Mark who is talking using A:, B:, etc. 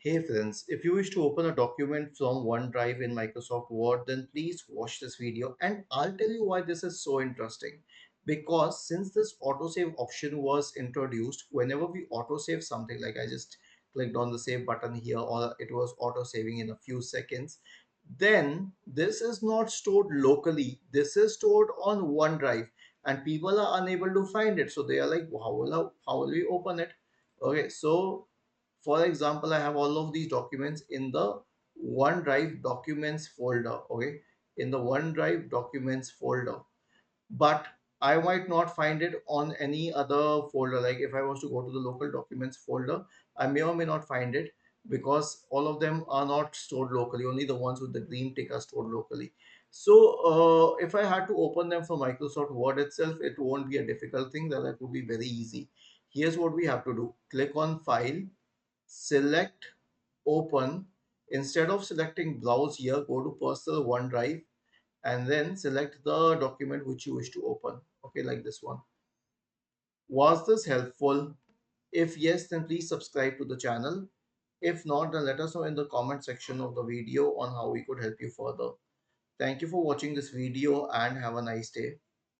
A: Hey friends, if you wish to open a document from OneDrive in Microsoft Word, then please watch this video and I'll tell you why this is so interesting. Because since this autosave option was introduced, whenever we autosave something, like I just clicked on the save button here or it was autosaving in a few seconds, then this is not stored locally. This is stored on OneDrive and people are unable to find it. So they are like, how will we open it? Okay, so for example, I have all of these documents in the OneDrive documents folder. Okay, in the OneDrive documents folder, but I might not find it on any other folder. Like if I was to go to the local documents folder, I may or may not find it because all of them are not stored locally. Only the ones with the green tick are stored locally. So if I had to open them from Microsoft Word itself, it won't be a difficult thing. That would be very easy. Here's what we have to do: click on File, select Open. Instead of selecting Browse here, go to Personal OneDrive and then select the document which you wish to open. Okay, like this one. Was this helpful? If yes, then please subscribe to the channel. If not, then let us know in the comment section of the video on how we could help you further. Thank you for watching this video and have a nice day.